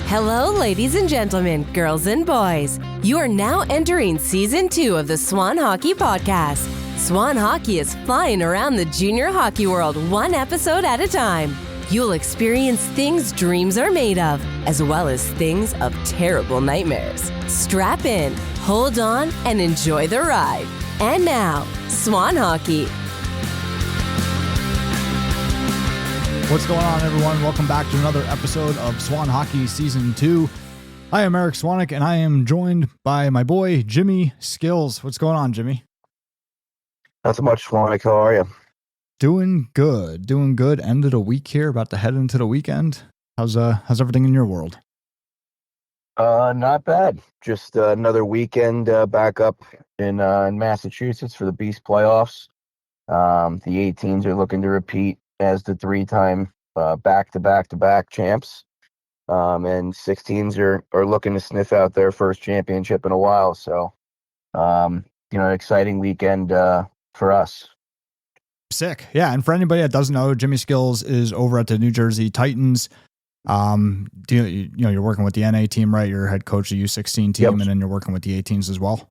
Hello, ladies and gentlemen, girls and boys. You are now entering Season 2 of the Swan Hockey Podcast. Swan Hockey is flying around the junior hockey world one episode at a time. You'll experience things dreams are made of, as well as things of terrible nightmares. Strap in, hold on, and enjoy the ride. And now, Swan Hockey. What's going on, everyone? Welcome back to another episode of Swan Hockey Season 2. I am Eric Swanick, and I am joined by my boy, Jimmy Skillz. What's going on, Jimmy? Not so much, Swanick. How are you? Doing good. End of the week here, about to head into the weekend. How's everything in your world? Not bad. Just another weekend back up in Massachusetts for the Beast playoffs. The 18s are looking to repeat as the three-time back-to-back champs. And 16s are looking to sniff out their first championship in a while. So, an exciting weekend for us. Sick. Yeah, and for anybody that doesn't know, Jimmy Skillz is over at the New Jersey Titans. You're working with the NA team, right? You're head coach of the U16 team, yep. And then you're working with the 18s as well.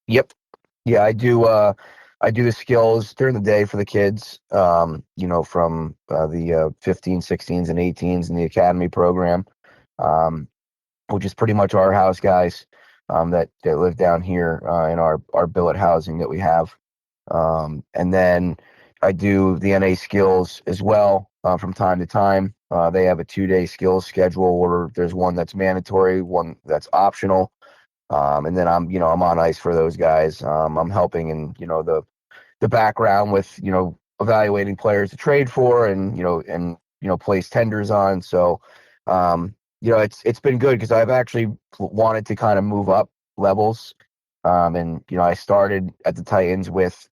Yep. Yeah, I do the skills during the day for the kids, from the 15, 16s, and 18s in the academy program, which is pretty much our house guys that live down here in our billet housing that we have. And then I do the NA skills as well from time to time. They have a 2-day skills schedule where there's one that's mandatory, one that's optional. And then I'm on ice for those guys. I'm helping in, the background with, evaluating players to trade for and place tenders on. So, it's been good because I've actually wanted to kind of move up levels. I started at the Titans with,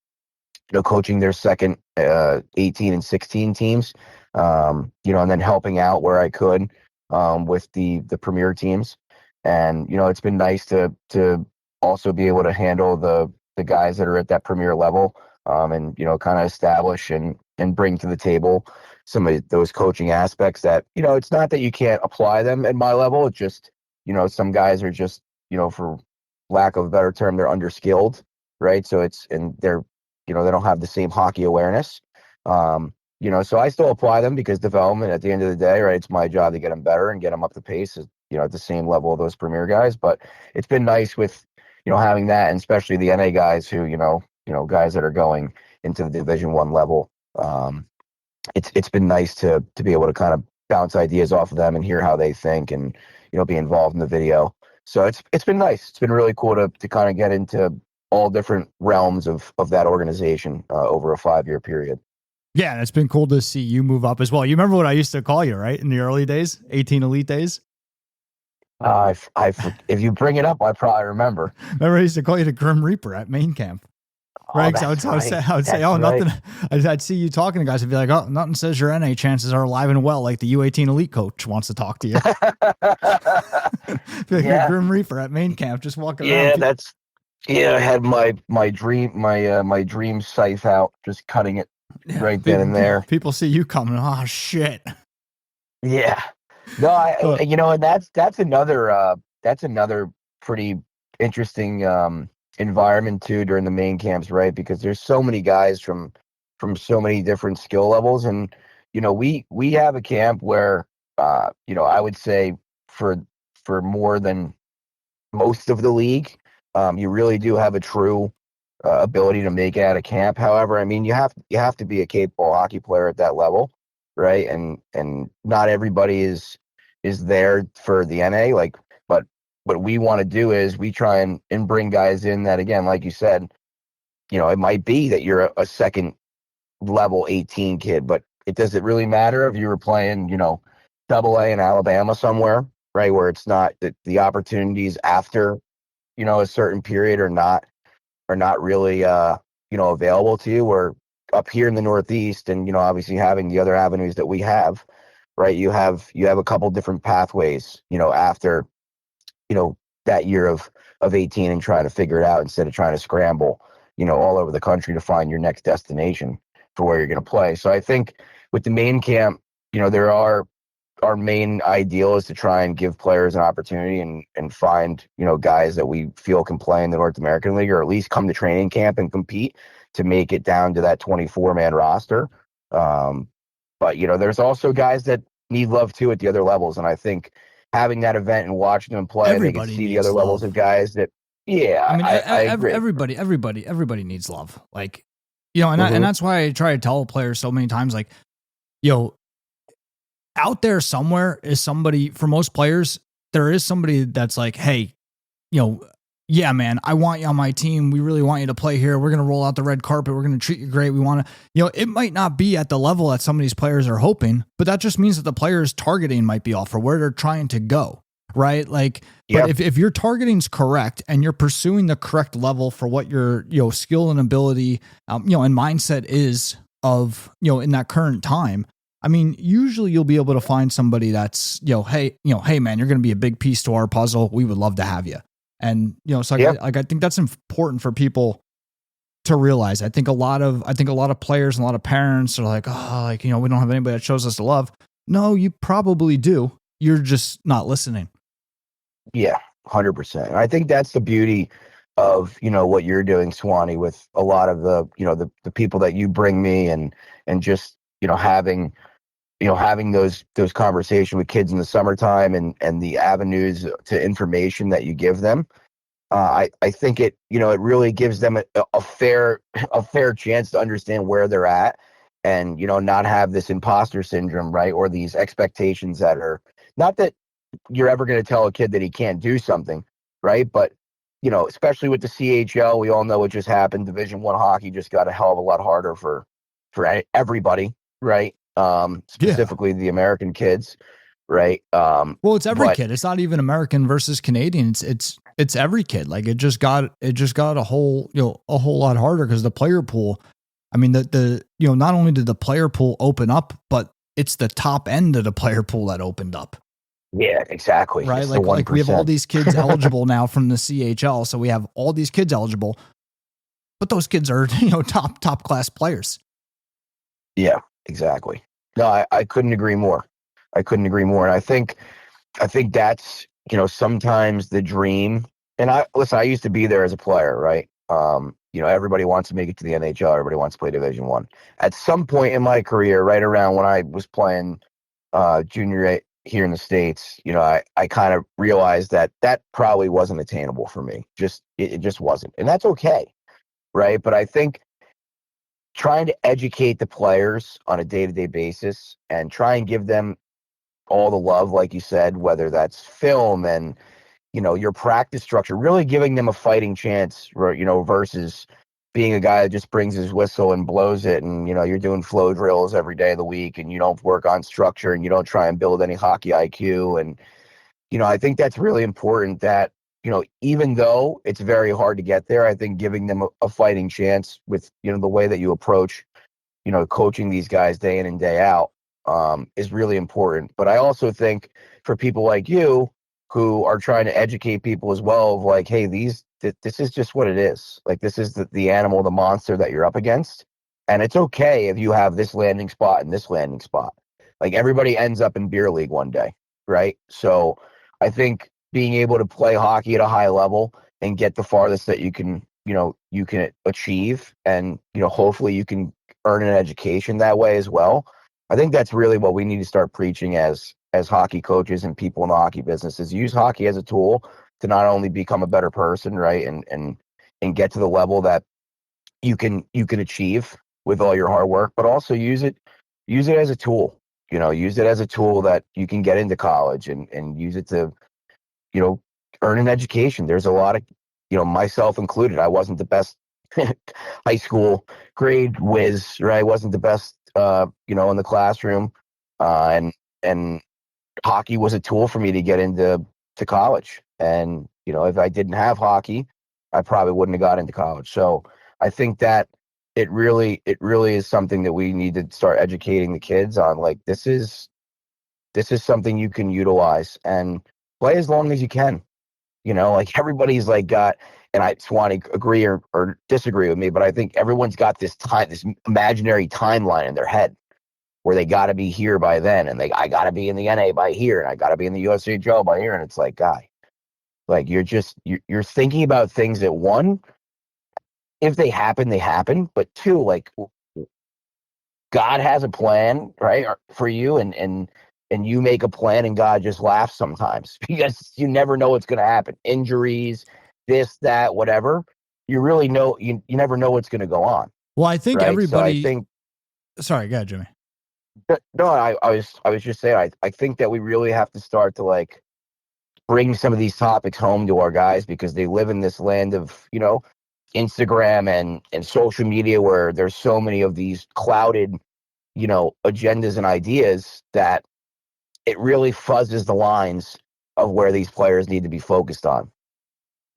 coaching their second 18 and 16 teams, and then helping out where I could with the premier teams. And, it's been nice to also be able to handle the guys that are at that premier level, and, kind of establish and bring to the table some of those coaching aspects that, it's not that you can't apply them at my level. It's just, some guys are just, for lack of a better term, they're underskilled, right? So they're, they don't have the same hockey awareness. So I still apply them because development at the end of the day, right? It's my job to get them better and get them up the pace, at the same level of those premier guys. But it's been nice with, having that, and especially the NA guys who, guys that are going into the Division I level. It's been nice to be able to kind of bounce ideas off of them and hear how they think and, be involved in the video. So it's been nice. It's been really cool to kind of get into all different realms of that organization over a 5-year period. Yeah, and it's been cool to see you move up as well. You remember what I used to call you, right? In the early days, 18 Elite days? If you bring it up, I probably remember. Remember I used to call you the Grim Reaper at main camp. Right? Oh, I would say, nothing. I'd see you talking to guys and be like, oh, nothing says your NA chances are alive and well, like the U18 Elite coach wants to talk to you. Be like, you're Grim Reaper at main camp, just walking around. I had my dream scythe out, just cutting it right then and there. People see you coming. Oh shit. Yeah. No, and that's another pretty interesting environment too during the main camps, right? Because there's so many guys from so many different skill levels, and we have a camp where I would say for more than most of the league, you really do have a true ability to make it out of camp. However, I mean, you have to be a capable hockey player at that level, right? And not everybody is there for the NA. Like, but what we want to do is we try and bring guys in that, again, like you said, it might be that you're a second level 18 kid, but does it really matter if you were playing, AA in Alabama somewhere, right? Where it's not the opportunities after, a certain period are not really, available to you. Or up here in the Northeast, and, obviously having the other avenues that we have, right? You have a couple different pathways, after, that year of 18 and trying to figure it out instead of trying to scramble, all over the country to find your next destination for where you're going to play. So I think with the main camp, there are our main ideal is to try and give players an opportunity and find, guys that we feel can play in the North American League, or at least come to training camp and compete to make it down to that 24-man roster. But, there's also guys that need love too at the other levels. And I think having that event and watching them play, Everybody they can see the needs other levels love. of guys that, I agree. Everybody needs love. Like, and that's why I try to tell players so many times, like, out there somewhere is somebody, for most players, there is somebody that's like, hey, yeah, man, I want you on my team. We really want you to play here. We're going to roll out the red carpet. We're going to treat you great. We want to, it might not be at the level that some of these players are hoping, but that just means that the players targeting might be off, or where they're trying to go. Right. Like, but if your targeting's correct and you're pursuing the correct level for what your, skill and ability, and mindset is of, in that current time, I mean, usually you'll be able to find somebody that's, hey, man, you're going to be a big piece to our puzzle. We would love to have you. And, so I think that's important for people to realize. I think a lot of players and a lot of parents are like, we don't have anybody that shows us the love. No, you probably do. You're just not listening. Yeah, 100%. And I think that's the beauty of, what you're doing, Swanee, with a lot of the, the people that you bring me and just, having those conversations with kids in the summertime and the avenues to information that you give them. I think it really gives them a fair chance to understand where they're at and, not have this imposter syndrome, right? Or these expectations that are not that you're ever going to tell a kid that he can't do something, right? But, especially with the CHL, we all know what just happened. Division I hockey just got a hell of a lot harder for everybody, right? Specifically the American kids, right? Well, it's every kid. It's not even American versus Canadian. It's every kid. Like, it just got a whole lot harder because the player pool. I mean, not only did the player pool open up, but it's the top end of the player pool that opened up. Yeah, exactly. Right. Like we have all these kids eligible now from the CHL. So we have all these kids eligible, but those kids are, top class players. Yeah, exactly. No, I couldn't agree more. And I think that's, sometimes the dream. And I used to be there as a player, right? Everybody wants to make it to the NHL. Everybody wants to play Division I. At some point in my career, right around when I was playing junior here in the States, I kind of realized that probably wasn't attainable for me. It just wasn't. And that's okay, right? But I think trying to educate the players on a day-to-day basis and try and give them all the love, like you said, whether that's film and, your practice structure, really giving them a fighting chance, versus being a guy that just brings his whistle and blows it. And, you're doing flow drills every day of the week and you don't work on structure and you don't try and build any hockey IQ. And, I think that's really important that, even though it's very hard to get there, I think giving them a fighting chance with, the way that you approach, coaching these guys day in and day out is really important. But I also think for people like you who are trying to educate people as well of like, hey, this is just what it is. Like, this is the animal, the monster that you're up against. And it's okay if you have this landing spot and this landing spot. Like, everybody ends up in beer league one day, right? So I think being able to play hockey at a high level and get the farthest that you can achieve, and hopefully you can earn an education that way as well. I think that's really what we need to start preaching as hockey coaches and people in the hockey business, is use hockey as a tool to not only become a better person, right, and get to the level that you can achieve with all your hard work, but also use it as a tool. Use it as a tool that you can get into college and use it to earn an education. There's a lot of, myself included, I wasn't the best high school grade whiz, right? I wasn't the best, in the classroom. And hockey was a tool for me to get into college. And, if I didn't have hockey, I probably wouldn't have got into college. So I think that it really is something that we need to start educating the kids on. Like, this is something you can utilize and play as long as you can. Like, everybody's like got, and I Swanee agree or disagree with me, but I think everyone's got this imaginary timeline in their head where they got to be here by then, and I got to be in the NA by here, and I got to be in the USHL by here, and it's like, guy, like you're thinking about things that, one, if they happen, they happen, but two, like, God has a plan, right, for you, and you make a plan, and God just laughs sometimes because you never know what's going to happen. Injuries, this, that, whatever. You really know, you never know what's going to go on. Well, I think right? everybody. So I think. Sorry, go ahead, Jimmy. No, I was just saying. I think that we really have to start to like bring some of these topics home to our guys, because they live in this land of, Instagram and social media, where there's so many of these clouded, agendas and ideas that it really fuzzes the lines of where these players need to be focused on.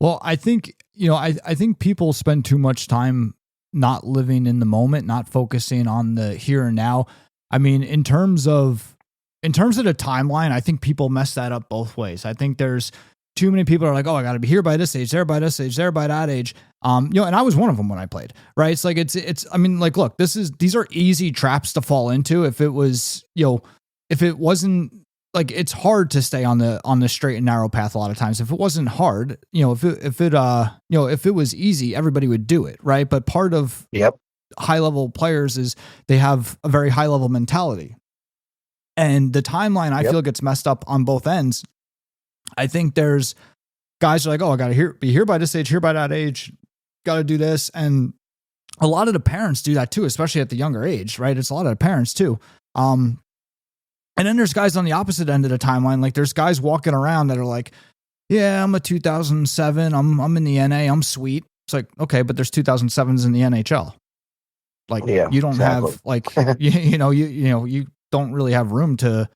Well, I think, I think people spend too much time not living in the moment, not focusing on the here and now. I mean, in terms of the timeline, I think people mess that up both ways. I think there's too many people are like, oh, I got to be here by this age, there by this age, there by that age. And I was one of them when I played, right? It's like, I mean, like, look, these are easy traps to fall into. If it was, if it wasn't, like, it's hard to stay on the straight and narrow path a lot of times. If it wasn't hard, if it was easy, everybody would do it, right? But part of high level players is they have a very high level mentality, and the timeline I feel gets messed up on both ends. I think there's guys are like, oh, I got to be here by this age, here by that age, got to do this, and a lot of the parents do that too, especially at the younger age, right? It's a lot of the parents too. And then there's guys on the opposite end of the timeline. Like, there's guys walking around that are like, yeah, I'm a 2007. I'm in the NA. I'm sweet. It's like, okay, but there's 2007s in the NHL. Like, you don't have like, you don't really have room to,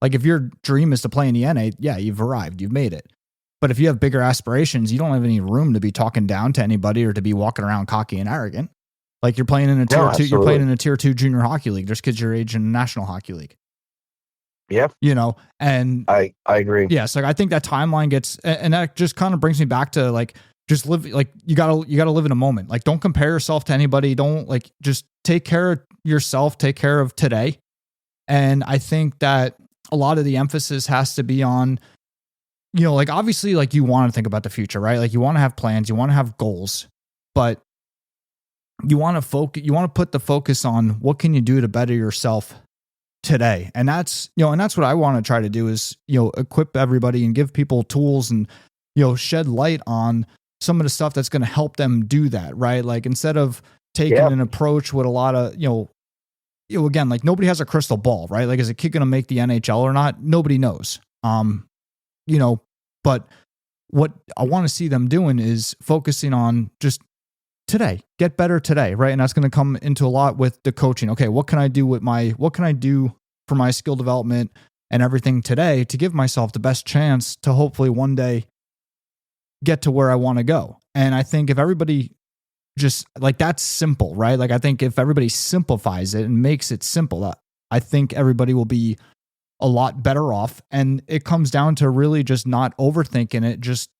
like, if your dream is to play in the NA, yeah, you've arrived, you've made it. But if you have bigger aspirations, you don't have any room to be talking down to anybody or to be walking around cocky and arrogant. Like, you're playing in a tier 2, you're playing in a tier 2 junior hockey league. There's kids your age in the National Hockey League. Yep. And I agree. Yeah. So I think that timeline gets, and that just kind of brings me back to, like, just live, like, you gotta live in a moment. Like, don't compare yourself to anybody. Don't, like, just take care of yourself, take care of today. And I think that a lot of the emphasis has to be on, like, obviously, like, you want to think about the future, right? Like, you want to have plans, you want to have goals, but you want to put the focus on what can you do to better yourself today. And that's, and that's what I want to try to do is, equip everybody and give people tools and, shed light on some of the stuff that's going to help them do that, right? Like, instead of taking an approach with a lot of, again, like, nobody has a crystal ball, right? Like, is a kid going to make the NHL or not? Nobody knows. But what I want to see them doing is focusing on just today, get better today, right? And that's going to come into a lot with the coaching. Okay, what can I do for my skill development and everything today to give myself the best chance to hopefully one day get to where I want to go? And I think if everybody just, like, that's simple, right? Like, I think if everybody simplifies it and makes it simple, I think everybody will be a lot better off. And it comes down to really just not overthinking it, just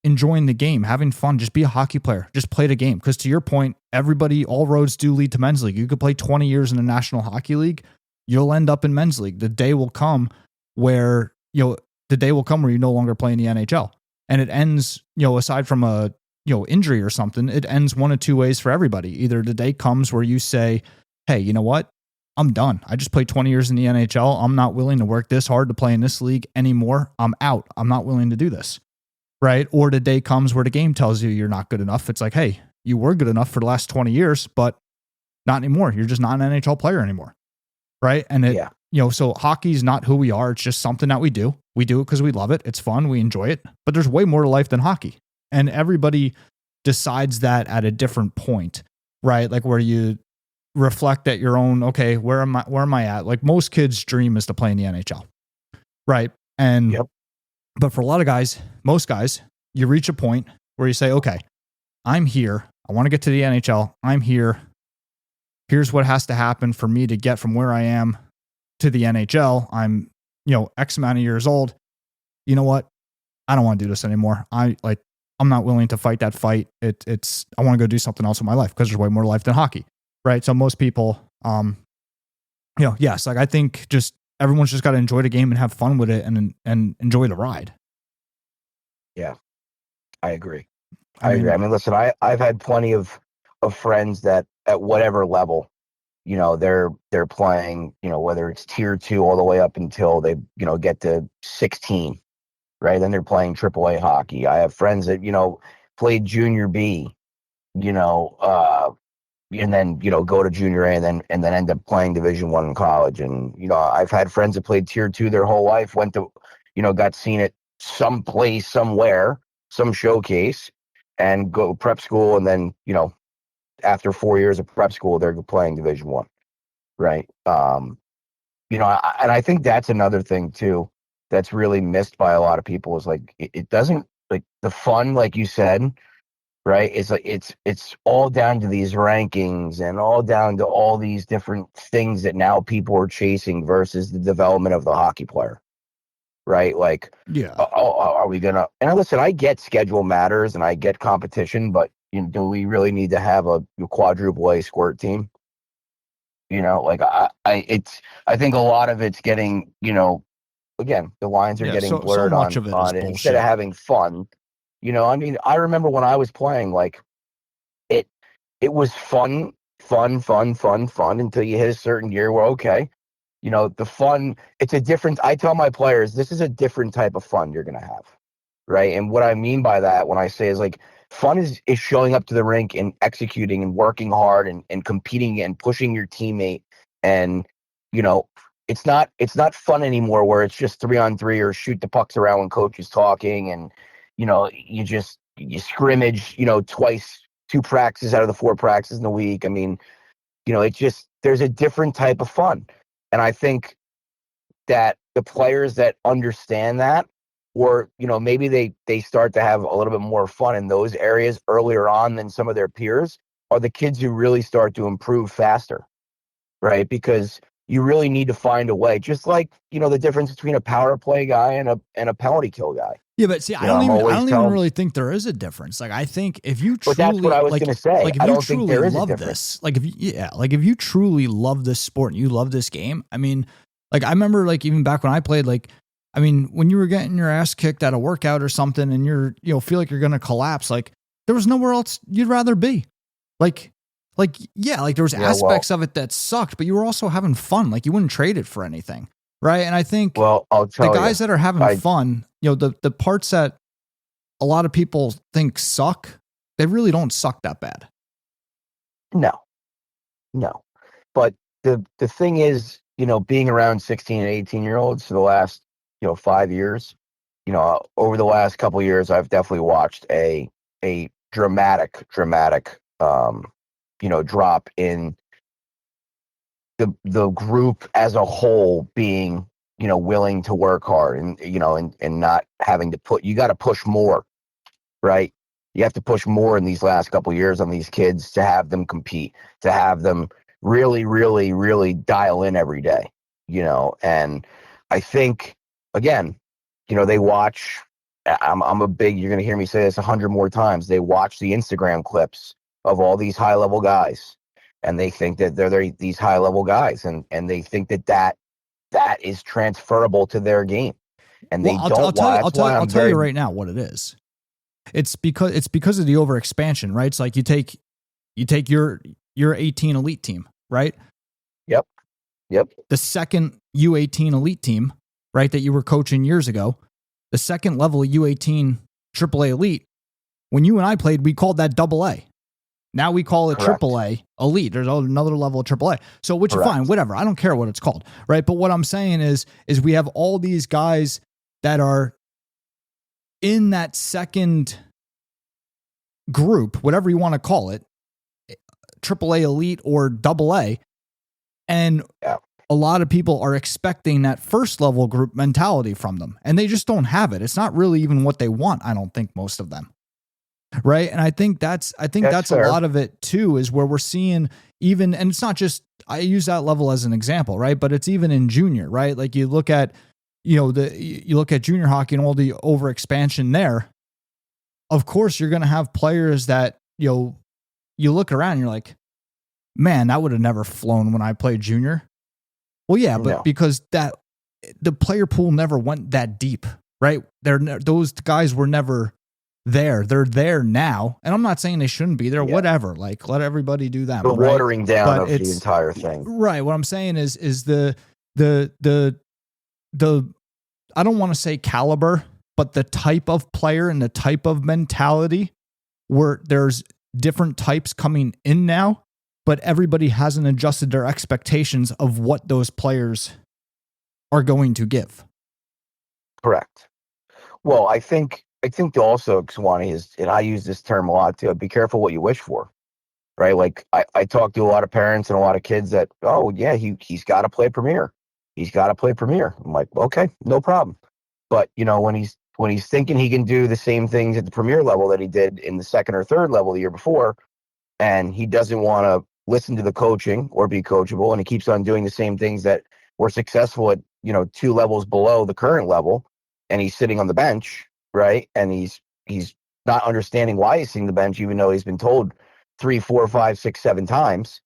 enjoying the game, having fun, just be a hockey player, just play the game. Because to your point, all roads do lead to men's league. You could play 20 years in the National Hockey League, you'll end up in men's league. The day will come where, you no longer play in the NHL. And it ends, aside from a, injury or something, it ends one of two ways for everybody. Either the day comes where you say, hey, you know what? I'm done. I just played 20 years in the NHL. I'm not willing to work this hard to play in this league anymore. I'm out. I'm not willing to do this. Right? Or the day comes where the game tells you you're not good enough. It's like, hey, you were good enough for the last 20 years, but not anymore. You're just not an NHL player anymore. Right? And so hockey's not who we are. It's just something that we do. We do it because we love it. It's fun. We enjoy it. But there's way more to life than hockey. And everybody decides that at a different point, right? Like, where you reflect at your own, okay, where am I at? Like, most kids' dream is to play in the NHL. Right? And but for a lot of guys, most guys, you reach a point where you say, okay, I'm here. I want to get to the NHL. I'm here. Here's what has to happen for me to get from where I am to the NHL. I'm, X amount of years old. You know what? I don't want to do this anymore. I'm not willing to fight that fight. I want to go do something else in my life because there's way more life than hockey. Right. So most people, Yes, like I think just everyone's just got to enjoy the game and have fun with it and enjoy the ride. Yeah, I agree. I agree. I mean, listen, I've had plenty of friends that at whatever level, they're playing, whether it's tier 2 all the way up until they, get to 16, right? Then they're playing AAA hockey. I have friends that, played junior B, and then, go to junior A and then end up playing Division I in college. And, I've had friends that played tier 2 their whole life, went to, got seen at some place, somewhere, some showcase, and go prep school. And then, after 4 years of prep school, they're playing Division I. Right. And I think that's another thing too, that's really missed by a lot of people is like, it doesn't like the fun, like you said, right? It's like, it's all down to these rankings and all down to all these different things that now people are chasing versus the development of the hockey player. Right. Like, are we going to, and listen, I get schedule matters and I get competition, but do we really need to have a quadruple A squirt team? Like I think a lot of it's getting, again, the lines are getting blurred so much on of it on is it instead of having fun. I mean, I remember when I was playing, like it was fun until you hit a certain year where, okay, the fun, it's a different, I tell my players, this is a different type of fun you're going to have. Right. And what I mean by that, when I say is like, fun is showing up to the rink and executing and working hard and competing and pushing your teammate. And, it's not fun anymore where it's just 3-on-3 or shoot the pucks around when coach is talking. And, you scrimmage, twice, 2 practices out of the 4 practices in the week. I mean, there's a different type of fun. And I think that the players that understand that, or maybe they start to have a little bit more fun in those areas earlier on than some of their peers, are the kids who really start to improve faster, right? Because you really need to find a way, just like the difference between a power play guy and a penalty kill guy. Yeah, but see, I don't even really think there is a difference. Like, I think if you truly, but that's what I was going to say. Like, if I you don't think there is a difference. This, like, if you truly love this sport and you love this game, I mean, like, I remember, like, even back when I played, like, I mean, when you were getting your ass kicked at a workout or something and you're, feel like you're going to collapse, like, there was nowhere else you'd rather be. Like, yeah, like there was aspects of it that sucked, but you were also having fun. Like, you wouldn't trade it for anything. Right. And I think I'll tell the guys that are having fun, the parts that a lot of people think suck, they really don't suck that bad. No. But the thing is, being around 16 and 18-year-olds for the last, 5 years, over the last couple of years, I've definitely watched a dramatic, drop in the group as a whole being, willing to work hard and not having to you got to push more, right? You have to push more in these last couple of years on these kids to have them compete, to have them really, really, really dial in every day, and I think, again, they watch, I'm a big, you're going to hear me say this 100 more times. They watch the Instagram clips of all these high level guys. And they think that they're these high level guys, and they think that is transferable to their game, and they don't. I'll tell you right now what it is. It's because of the overexpansion, right? It's like you take your 18 elite team, right? Yep. The second U18 elite team, right, that you were coaching years ago, the second level of U18 AAA elite. When you and I played, we called that AA. Now we call it AAA elite. There's another level of AAA. So, which is fine, whatever. I don't care what it's called, right? But what I'm saying is we have all these guys that are in that second group, whatever you want to call it, AAA elite or AA, and a lot of people are expecting that first level group mentality from them, and they just don't have it. It's not really even what they want. I don't think most of them. Right. And I think that's a lot of it too, is where we're seeing even, and it's not just, I use that level as an example, right? But it's even in junior, right? Like you look at, you look at junior hockey and all the overexpansion there. Of course, you're going to have players that, you look around and you're like, man, that would have never flown when I played junior. Well, yeah, but No. because the player pool never went that deep, right? Those guys were never there. They're there now, and I'm not saying they shouldn't be there. Yeah. Whatever, like let everybody do them. The right? watering down But of the entire thing. Right. What I'm saying is the I don't want to say caliber, but the type of player and the type of mentality where there's different types coming in now, but everybody hasn't adjusted their expectations of what those players are going to give. Correct. Well, I think also, Swanee, is, and I use this term a lot too, be careful what you wish for, right? Like I talk to a lot of parents and a lot of kids that, oh yeah, he's got to play Premier. He's got to play Premier. I'm like, okay, no problem. But when he's thinking he can do the same things at the Premier level that he did in the second or third level the year before, and he doesn't want to listen to the coaching or be coachable, and he keeps on doing the same things that were successful at 2 levels below the current level, and he's sitting on the bench, right? And he's not understanding why he's sitting on the bench, even though he's been told 3, 4, 5, 6, 7 times,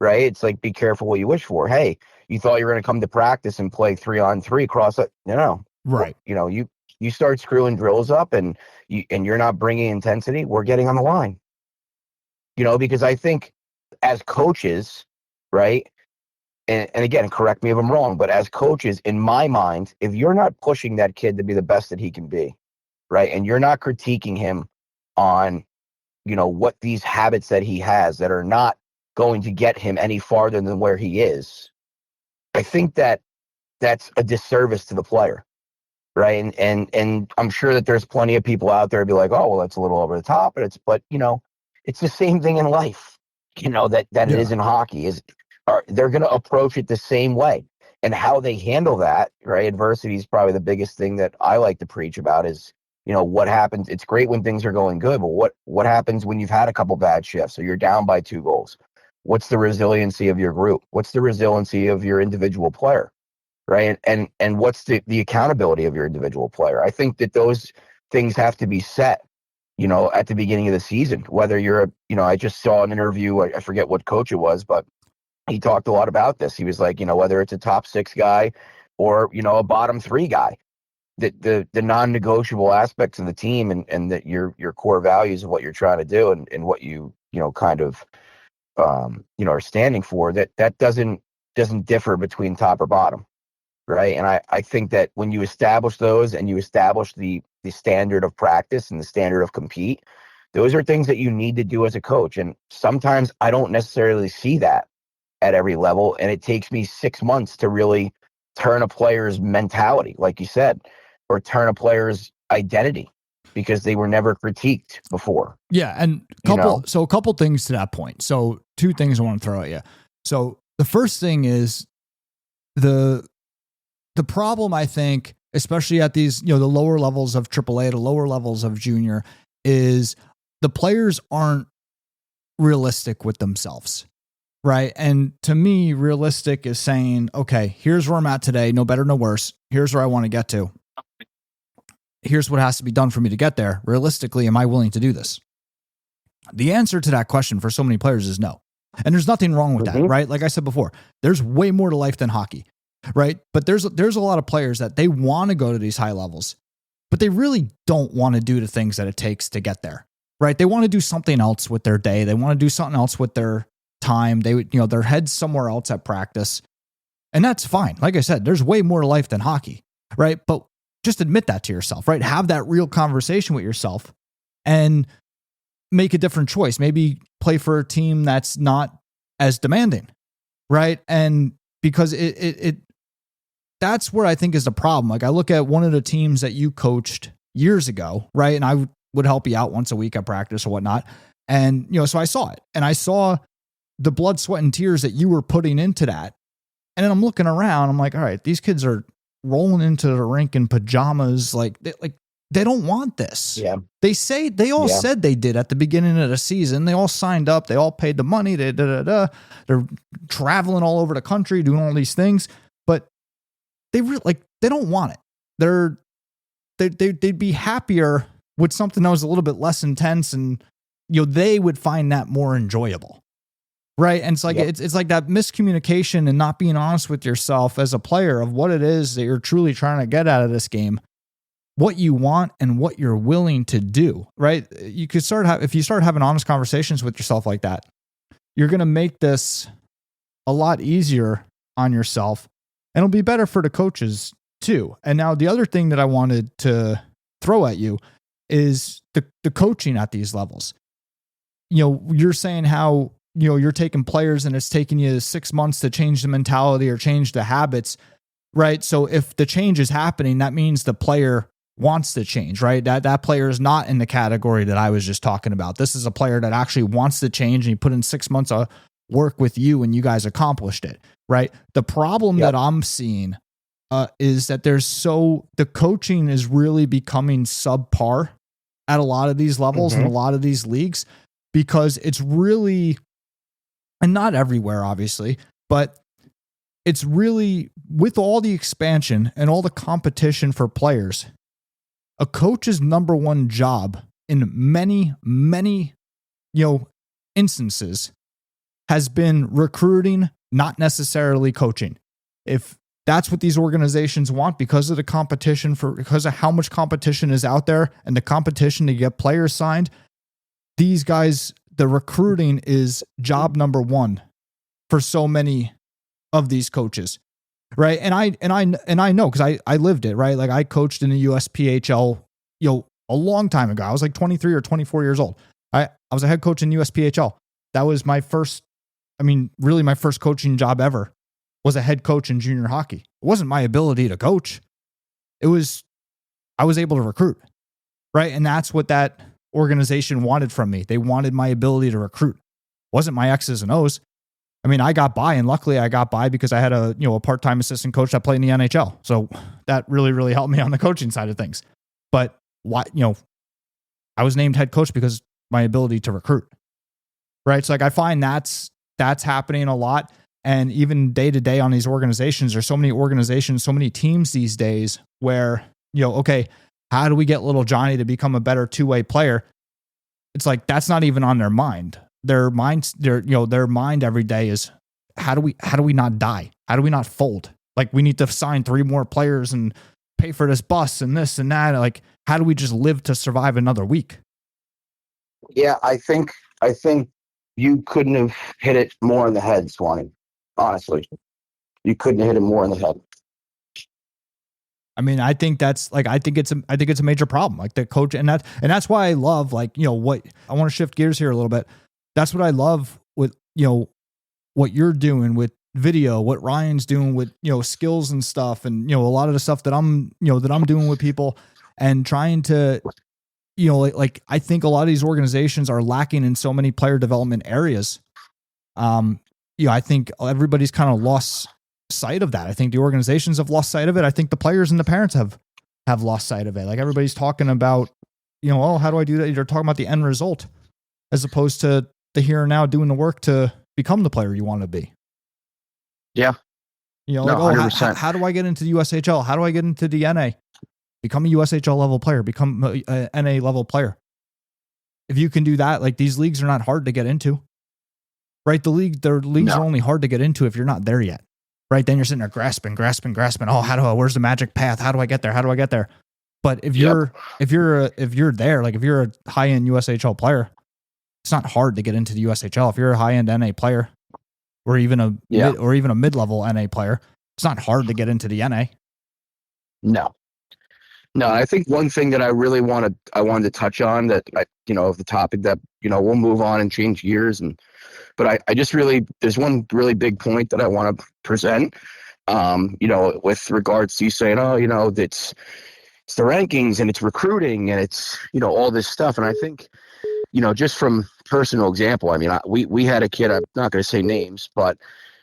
right? It's like, be careful what you wish for. Hey, you thought you were going to come to practice and play 3-on-3 cross it. No. Right. You start screwing drills up and you're not bringing intensity, we're getting on the line. Because I think as coaches, right? And again, correct me if I'm wrong, but as coaches, in my mind, if you're not pushing that kid to be the best that he can be, right? And you're not critiquing him on, what these habits that he has that are not going to get him any farther than where he is, I think that's a disservice to the player, right? And I'm sure that there's plenty of people out there who be like, oh, well, that's a little over the top, but it's the same thing in life, that it is in hockey. They're going to approach it the same way, and how they handle that, right? Adversity is probably the biggest thing that I like to preach about is, what happens. It's great when things are going good, but what happens when you've had a couple bad shifts or you're down by 2 goals? What's the resiliency of your group? What's the resiliency of your individual player, right? And what's the accountability of your individual player? I think that those things have to be set, at the beginning of the season. Whether you're I just saw an interview, I forget what coach it was, but he talked a lot about this. He was like, whether it's a top 6 guy or, a bottom 3 guy, the non-negotiable aspects of the team and that your core values of what you're trying to do and what you kind of, are standing for, that doesn't differ between top or bottom. Right. And I think that when you establish those and you establish the standard of practice and the standard of compete, those are things that you need to do as a coach. And sometimes I don't necessarily see that at every level. And it takes me 6 months to really turn a player's mentality, like you said, or turn a player's identity because they were never critiqued before. Yeah. And a couple things to that point. So 2 things I want to throw at you. So the first thing is the problem, I think, especially at these, the lower levels of AAA, the lower levels of junior, is the players aren't realistic with themselves, right? And to me, realistic is saying, okay, here's where I'm at today, no better, no worse. Here's where I want to get to. Here's what has to be done for me to get there. Realistically, am I willing to do this? The answer to that question for so many players is no. And there's nothing wrong with that, right? Like I said before, there's way more to life than hockey. Right. But there's a lot of players that they want to go to these high levels, but they really don't want to do the things that it takes to get there. Right. They want to do something else with their day. They want to do something else with their time. They would, their head's somewhere else at practice. And that's fine. Like I said, there's way more to life than hockey. Right. But just admit that to yourself, right? Have that real conversation with yourself and make a different choice. Maybe play for a team that's not as demanding. Right. And because that's where I think is the problem. Like I look at one of the teams that you coached years ago, right? And I would help you out once a week at practice or whatnot. And, so I saw it and I saw the blood, sweat, and tears that you were putting into that. And then I'm looking around, I'm like, all right, these kids are rolling into the rink in pajamas. Like they don't want this. Yeah. They all said they did at the beginning of the season. They all signed up. They all paid the money. They're traveling all over the country, doing all these things, but they don't want it. They'd be happier with something that was a little bit less intense, and they would find that more enjoyable. Right. And it's like, it's like that miscommunication and not being honest with yourself as a player of what it is that you're truly trying to get out of this game, what you want and what you're willing to do. Right. You could if you start having honest conversations with yourself like that, you're going to make this a lot easier on yourself, and it'll be better for the coaches too. And now the other thing that I wanted to throw at you is the coaching at these levels. You're saying how, you're taking players and it's taking you 6 months to change the mentality or change the habits, right? So if the change is happening, that means the player wants to change, right? That player is not in the category that I was just talking about. This is a player that actually wants to change, and he put in 6 months of work with you and you guys accomplished it, right? The problem that I'm seeing is that the coaching is really becoming subpar at a lot of these levels and a lot of these leagues, because it's really, and not everywhere, obviously, but it's really, with all the expansion and all the competition for players, a coach's number one job in many, many, instances has been recruiting, not necessarily coaching. If that's what these organizations want, because of the competition, because of how much competition is out there and the competition to get players signed, these guys, the recruiting is job number one for so many of these coaches, right? And I know, because I lived it, right? Like, I coached in the USPHL, a long time ago. I was like 23 or 24 years old. I was a head coach in USPHL. That was my first, really my first coaching job ever, was a head coach in junior hockey. It wasn't my ability to coach. I was able to recruit, right? And that's what that organization wanted from me. They wanted my ability to recruit. It wasn't my X's and O's. I got by, and luckily I got by because I had a part-time assistant coach that played in the NHL. So that really, really helped me on the coaching side of things. But I was named head coach because my ability to recruit, right? So like, I find that's happening a lot. And even day to day on these organizations, there's so many organizations, so many teams these days where, okay, how do we get little Johnny to become a better two-way player? It's like, that's not even on their mind. Their mind every day is, how do we not die? How do we not fold? Like, we need to sign 3 more players and pay for this bus and this and that. Like, how do we just live to survive another week? Yeah, I think you couldn't have hit it more in the head, Swanee. Honestly, you couldn't have hit it more in the head. I think it's a major problem. Like, the coach, and that's why I love, what I want to shift gears here a little bit. That's what I love with, what you're doing with video, what Ryan's doing with, skills and stuff. And, a lot of the stuff that I'm doing with people, and trying to, I think a lot of these organizations are lacking in so many player development areas. I think everybody's kind of lost sight of that. I think the organizations have lost sight of it. I think the players and the parents have lost sight of it. Like, everybody's talking about, how do I do that? You're talking about the end result, as opposed to the here and now, doing the work to become the player you want to be. Yeah. How do I get into the USHL? How do I get into the NA? Become a USHL level player, become a NA level player. If you can do that, like, these leagues are not hard to get into, right? The leagues are only hard to get into if you're not there yet, right? Then you're sitting there grasping. Oh, where's the magic path? How do I get there? But if you're there, like, if you're a high end USHL player, it's not hard to get into the USHL. If you're a high end NA player, or even a mid level NA player, it's not hard to get into the NA. No, I think one thing that I wanted to touch on, that of the topic that, we'll move on and change gears, but I just really, there's one really big point that I want to present, with regards to you saying, it's the rankings and it's recruiting and it's, all this stuff. And I think, just from personal example, we had a kid, I'm not going to say names, but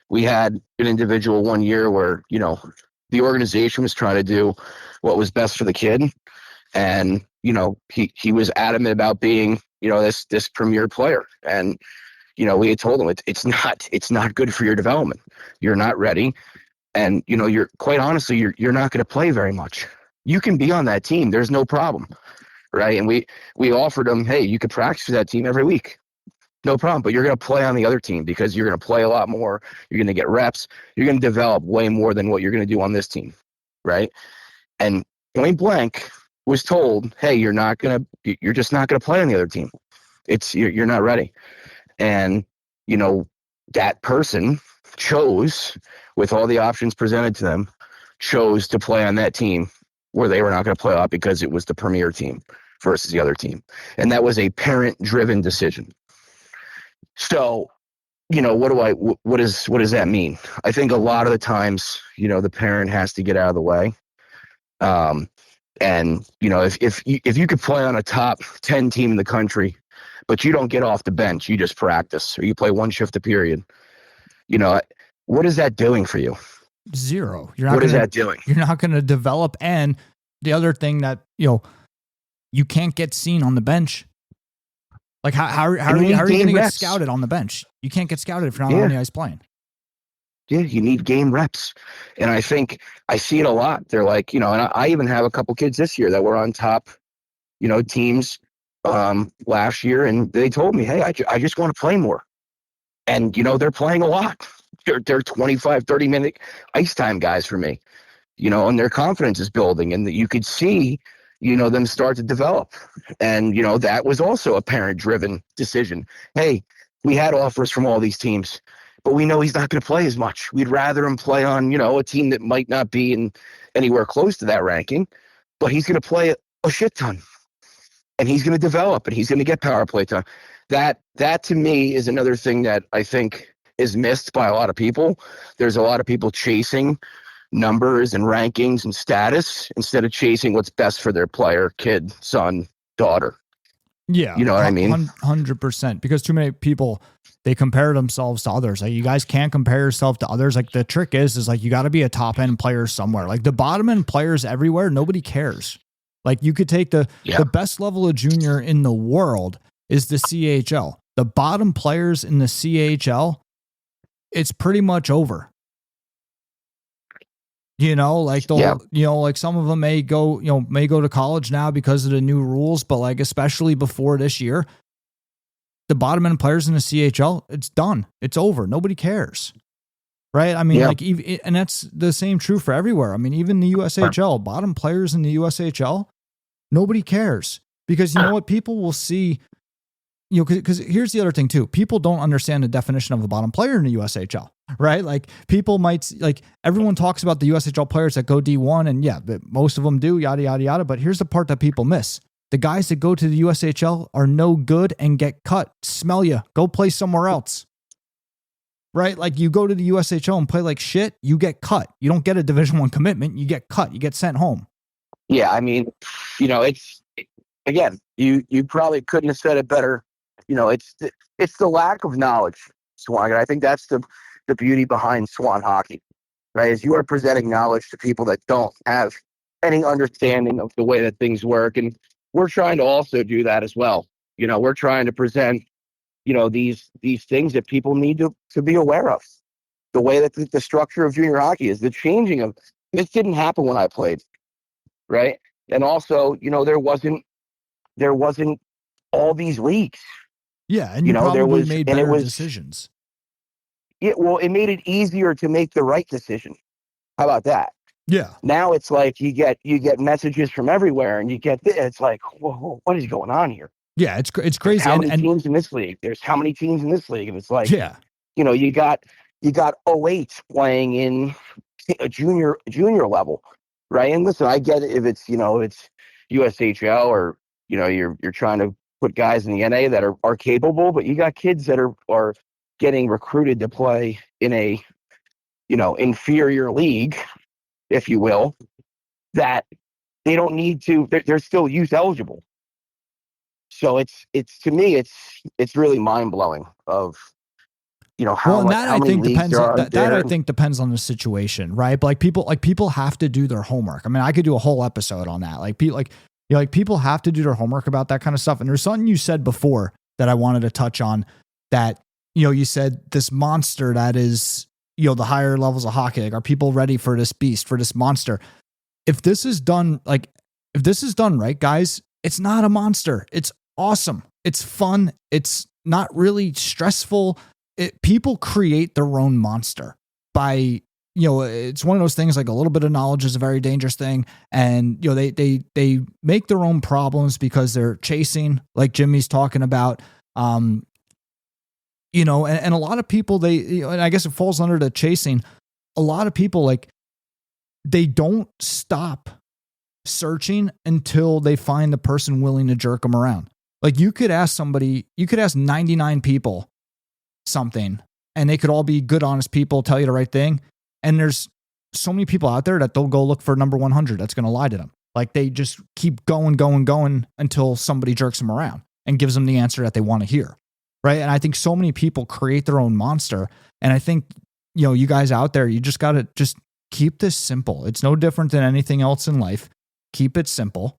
we had an individual one year where, the organization was trying to do what was best for the kid. And, he was adamant about being, this premier player. And, we had told him it's not good for your development. You're not ready. And, you're quite honestly, you're not going to play very much. You can be on that team. There's no problem. Right. And we offered him, hey, you could practice for that team every week. No problem. But you're going to play on the other team because you're going to play a lot more. You're going to get reps. You're going to develop way more than what you're going to do on this team. Right. And point blank was told, hey, you're just not going to play on the other team. You're not ready. And, that person chose, with all the options presented to them, chose to play on that team where they were not going to play out because it was the premier team versus the other team. And that was a parent-driven decision. So, what does that mean? I think a lot of the times, the parent has to get out of the way. And, if you could play on a top 10 team in the country, but you don't get off the bench, you just practice, or you play one shift a period, what is that doing for you? Zero. What is that doing? You're not going to develop. And the other thing that, you can't get seen on the bench. Like how are you going to get scouted on the bench? You can't get scouted if you're not on the ice playing. Yeah, you need game reps. And I think I see it a lot. They're like, and I even have a couple kids this year that were on top, teams last year. And they told me, hey, I just want to play more. And, they're playing a lot. They're 25, 30-minute ice time guys for me, and their confidence is building. And you could see, them start to develop. And, that was also a parent-driven decision. Hey, we had offers from all these teams, but we know he's not going to play as much. We'd rather him play on, a team that might not be in anywhere close to that ranking, but he's going to play a shit ton. And he's going to develop, and he's going to get power play time. That to me is another thing that I think is missed by a lot of people. There's a lot of people chasing numbers and rankings and status instead of chasing what's best for their player, kid, son, daughter. Yeah. You know what I mean? 100%. Because too many people, they compare themselves to others. Like, you guys can't compare yourself to others. Like, the trick is like, you got to be a top end player somewhere. Like, the bottom end players everywhere, nobody cares. Like, you could take the best level of junior in the world is the CHL. The bottom players in the CHL, it's pretty much over. Like like some of them may go to college now because of the new rules, but like, especially before this year, the bottom end players in the CHL, it's done. It's over. Nobody cares. Right. I mean, and that's the same true for everywhere. I mean, even the USHL, bottom players in the USHL, nobody cares, because you know what? People will see, because here's the other thing too. People don't understand the definition of a bottom player in the USHL, right? Like, people might, like, everyone talks about the USHL players that go D1, and most of them do, yada, yada, yada. But here's the part that people miss. The guys that go to the USHL are no good and get cut. Smell you. Go play somewhere else. Right? Like, you go to the USHL and play like shit, you get cut. You don't get a Division I commitment. You get cut. You get sent home. Yeah. I mean, again, you probably couldn't have said it better. It's the lack of knowledge, Swan. And I think that's the beauty behind Swan hockey, right? Is you are presenting knowledge to people that don't have any understanding of the way that things work. And we're trying to also do that as well. We're trying to present, these things that people need to be aware of. The way that the structure of junior hockey is, the changing of this didn't happen when I played, right? And also, there wasn't all these leagues. Yeah, and you probably made better decisions. It made it easier to make the right decision. How about that? Yeah. Now it's like you get messages from everywhere, and it's like, whoa, what is going on here? Yeah, it's crazy. There's how many teams in this league? There's how many teams in this league? And it's like, you got 08 playing in a junior level, right? And listen, I get it if it's it's USHL, or you're trying to put guys in the NA that are capable, but you got kids that are getting recruited to play in a inferior league, if you will, that they don't need to. They're still youth eligible. So it's to me it's really mind blowing of how many leagues there are there. I think depends on the situation, right? But people have to do their homework. I mean, I could do a whole episode on that. People have to do their homework about that kind of stuff. And there's something you said before that I wanted to touch on, that you said this monster that is the higher levels of hockey. Like, are people ready for this beast, for this monster? If this is done right, guys, it's not a monster. It's awesome. It's fun. It's not really stressful. People create their own monster by, it's one of those things, like a little bit of knowledge is a very dangerous thing. And, they make their own problems because they're chasing, like Jimmy's talking about, and a lot of people, and I guess it falls under the chasing. A lot of people, like, they don't stop searching until they find the person willing to jerk them around. Like, you could ask 99 people something, and they could all be good, honest people, tell you the right thing. And there's so many people out there that they'll go look for number 100 that's going to lie to them. Like, they just keep going until somebody jerks them around and gives them the answer that they want to hear. Right. And I think so many people create their own monster. And I think, you guys out there, you just got to just keep this simple. It's no different than anything else in life. Keep it simple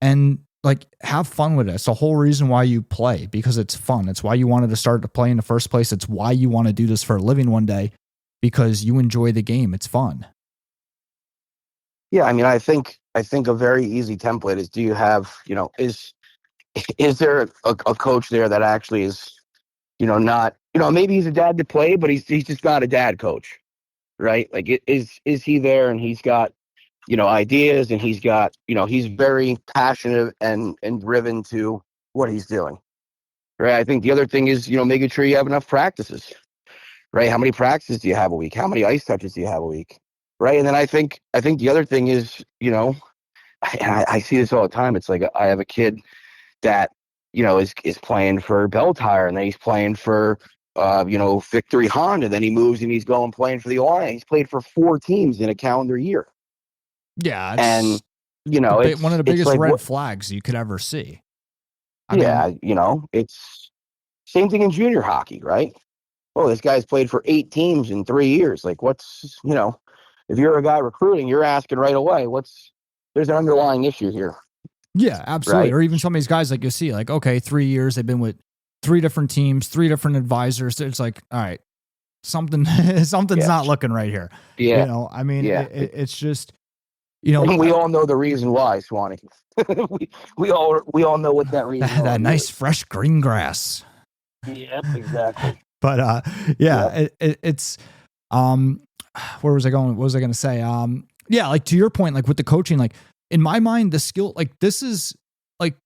and, like, have fun with it. It's the whole reason why you play, because it's fun. It's why you wanted to start to play in the first place. It's why you want to do this for a living one day, because you enjoy the game. It's fun. Yeah, I mean, I think a very easy template is, do you have, is there a coach there that actually is, not, maybe he's a dad to play, but he's just not a dad coach, right? Like, is he there and he's got, ideas, and he's got, he's very passionate and driven to what he's doing, right? I think the other thing is, making sure you have enough practices, right? How many practices do you have a week? How many ice touches do you have a week, right? And then I think the other thing is, and I see this all the time. It's like, I have a kid that, is playing for Bell Tire, and then he's playing for, Victory Honda. Then he moves and he's going playing for the Alliance. He's played for 4 teams in a calendar year. Yeah. And, it's one of the biggest like, red flags you could ever see. It's same thing in junior hockey, right? Oh, this guy's played for 8 teams in 3 years. Like, what's, if you're a guy recruiting, you're asking right away, there's an underlying issue here. Yeah, absolutely. Right? Or even some of these guys, like, you see, like, okay, 3 years, they've been with 3 different teams, 3 different advisors. It's like, all right, something's not looking right here. Yeah. I mean, it's just, we all know the reason why, Swanick. we all know what that reason is. That nice fresh green grass. Yep, exactly. But it's where was I going? What was I going to say? Like, to your point, like with the coaching, like, in my mind, the skill, like, this is like,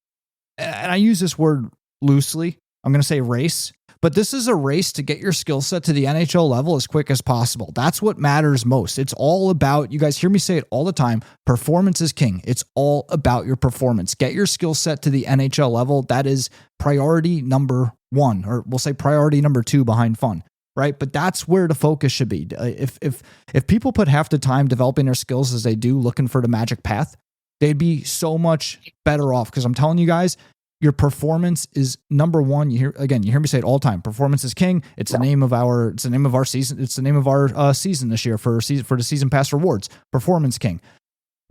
and I use this word loosely, I'm going to say race, but this is a race to get your skill set to the NHL level as quick as possible. That's what matters most. It's all about, you guys hear me say it all the time, performance is king. It's all about your performance. Get your skill set to the NHL level. That is priority number 1, or we'll say priority number 2 behind fun, right? But that's where the focus should be. If people put half the time developing their skills as they do looking for the magic path, they'd be so much better off. Because I'm telling you guys, your performance is number 1. You hear me say it all the time. Performance is king. It's the name of our season. It's the name of our season this year for the season pass rewards. Performance king.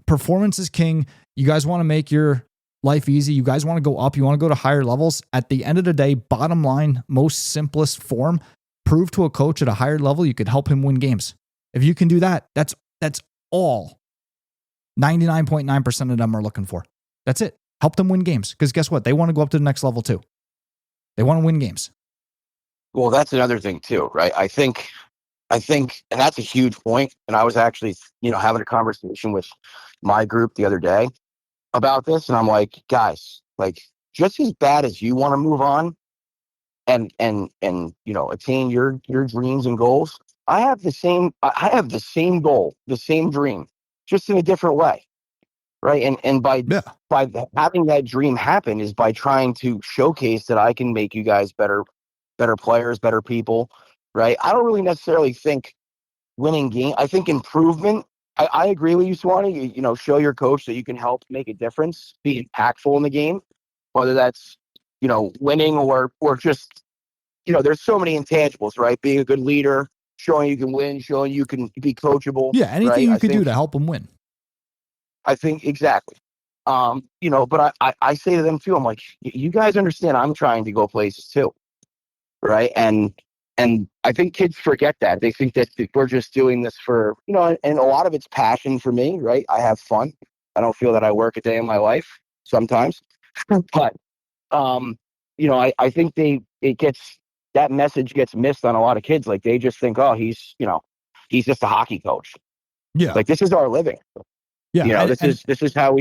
Performance is king. You guys want to make your life easy. You guys want to go up. You want to go to higher levels. At the end of the day, bottom line, most simplest form, prove to a coach at a higher level you could help him win games. If you can do that, that's all 99.9% of them are looking for. That's it. Help them win games. Because guess what? They want to go up to the next level too. They want to win games. Well, that's another thing too, right? I think, and that's a huge point. And I was actually, having a conversation with my group the other day about this. And I'm like, guys, like, just as bad as you want to move on and attain your dreams and goals, I have the same goal, the same dream, just in a different way. Right. And by having that dream happen is by trying to showcase that I can make you guys better players, better people. Right. I don't really necessarily think winning game. I think improvement. I agree with you, Swanee. Show your coach that you can help make a difference, be impactful in the game, whether that's, winning or just, there's so many intangibles, right? Being a good leader, showing you can win, showing you can be coachable. Yeah. Anything you could do to help them win. I think exactly. But I say to them too, I'm like, you guys understand I'm trying to go places too. Right. And I think kids forget that. They think that we're just doing this for, and a lot of it's passion for me. Right. I have fun. I don't feel that I work a day in my life sometimes, but, I think that message gets missed on a lot of kids. Like they just think, oh, he's just a hockey coach. Yeah. Like this is our living. Yeah. This is how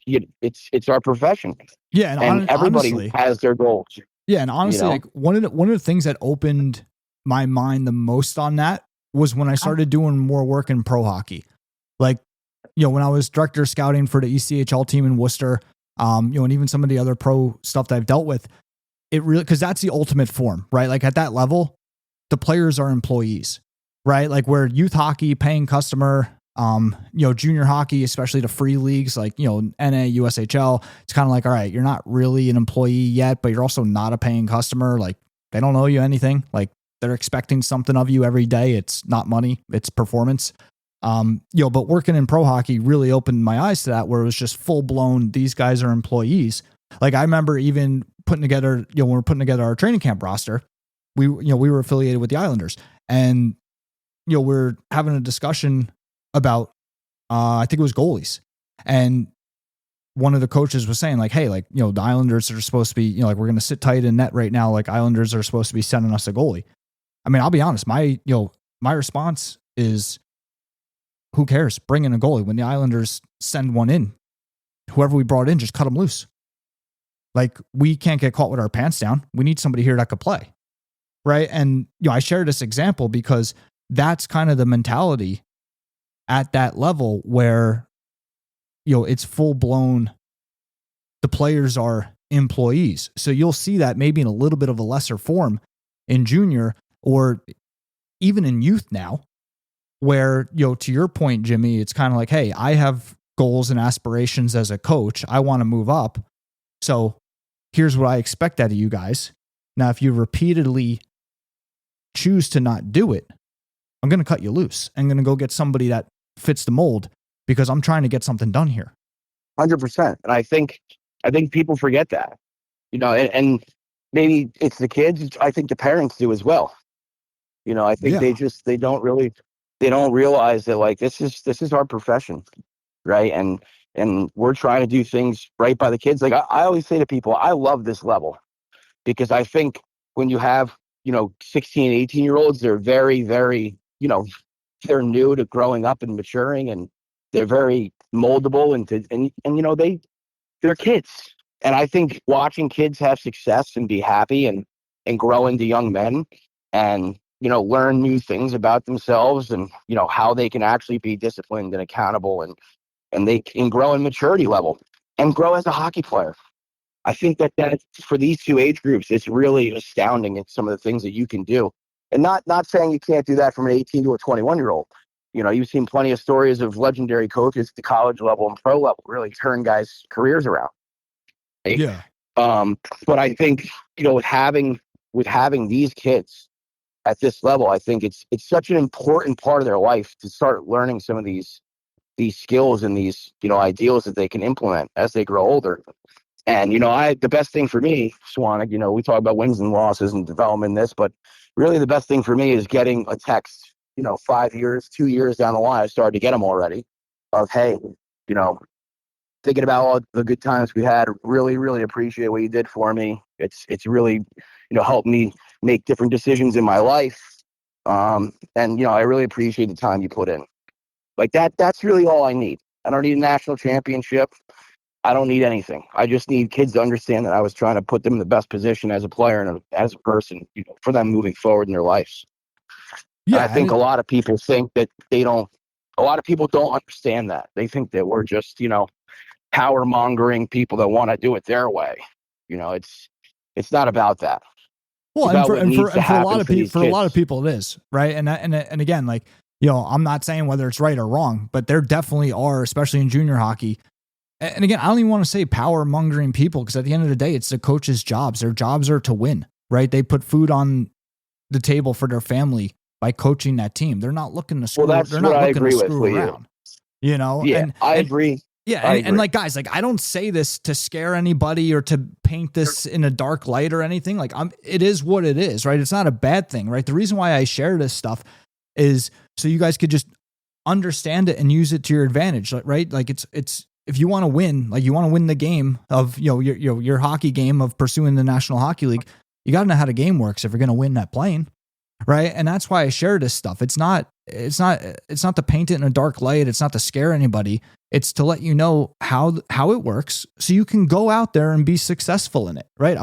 it's our profession. Yeah. And everybody honestly, has their goals. Yeah. And honestly, like one of the things that opened my mind the most on that was when I started doing more work in pro hockey. Like, when I was director of scouting for the ECHL team in Worcester, and even some of the other pro stuff that I've dealt with, it really, cause that's the ultimate form, right? Like at that level, the players are employees, right? Like where youth hockey, paying customer, junior hockey, especially the free leagues, like, NA, USHL, it's kind of like, all right, you're not really an employee yet, but you're also not a paying customer. Like they don't owe you anything. Like they're expecting something of you every day. It's not money, it's performance. But working in pro hockey really opened my eyes to that, where it was just full blown, these guys are employees. Like I remember even putting together, when we're putting together our training camp roster, we were affiliated with the Islanders, and, we're having a discussion about, I think it was goalies. And one of the coaches was saying like, hey, like, the Islanders are supposed to be, like, we're going to sit tight in net right now. Like Islanders are supposed to be sending us a goalie. I mean, I'll be honest, my response is, who cares? Bring in a goalie. When the Islanders send one in, whoever we brought in, just cut them loose. Like we can't get caught with our pants down. We need somebody here that could play. Right. And, I share this example because that's kind of the mentality at that level where, it's full blown. The players are employees. So you'll see that maybe in a little bit of a lesser form in junior or even in youth now, where, to your point, Jimmy, it's kind of like, hey, I have goals and aspirations as a coach. I want to move up. So here's what I expect out of you guys. Now, if you repeatedly choose to not do it, I'm going to cut you loose. I'm going to go get somebody that fits the mold because I'm trying to get something done here. 100%. And I think people forget that, and maybe it's the kids. I think the parents do as well. I think they don't realize that like, this is our profession. Right. And we're trying to do things right by the kids. Like I always say to people, I love this level because I think when you have, 16, 18-year-olds, they're very, very, they're new to growing up and maturing, and they're very moldable and they're kids. And I think watching kids have success and be happy and grow into young men and, learn new things about themselves and, how they can actually be disciplined and accountable and they can grow in maturity level and grow as a hockey player. I think that for these two age groups, it's really astounding in some of the things that you can do. And not saying you can't do that from an 18 to a 21-year-old. You've seen plenty of stories of legendary coaches at the college level and pro level really turn guys' careers around. Right? Yeah. But I think, with having these kids at this level, I think it's such an important part of their life to start learning some of these skills and these, ideals that they can implement as they grow older. And, the best thing for me, Swanick, we talk about wins and losses and development in this, but really the best thing for me is getting a text, 5 years, 2 years down the line. I started to get them already of, hey, thinking about all the good times we had, really, really appreciate what you did for me. It's really, helped me make different decisions in my life. And, I really appreciate the time you put in. Like that's really all I need. I don't need a national championship. I don't need anything. I just need kids to understand that I was trying to put them in the best position as a player and as a person, for them moving forward in their lives. Yeah, and I think a lot of people think that a lot of people don't understand that. They think that we're just, power mongering people that want to do it their way. It's not about that. Well, and for a lot of people, it is, right. And again, like, I'm not saying whether it's right or wrong, but there definitely are, especially in junior hockey. And again, I don't even want to say power mongering people, because at the end of the day, it's the coaches' jobs. Their jobs are to win, right? They put food on the table for their family by coaching that team. They're not looking to screw. Well, that's they're not what looking I agree to screw with around. Yeah, I agree. Yeah, and like, guys, like, I don't say this to scare anybody or to paint this in a dark light or anything. Like, it is what it is, right? It's not a bad thing, right? The reason why I share this stuff is so you guys could just understand it and use it to your advantage, right? Like, it's if you want to win, like you want to win the game of, your hockey game of pursuing the National Hockey League, you got to know how the game works if you're going to win that plane. Right. And that's why I share this stuff. It's not to paint it in a dark light. It's not to scare anybody. It's to let you know how it works so you can go out there and be successful in it. Right.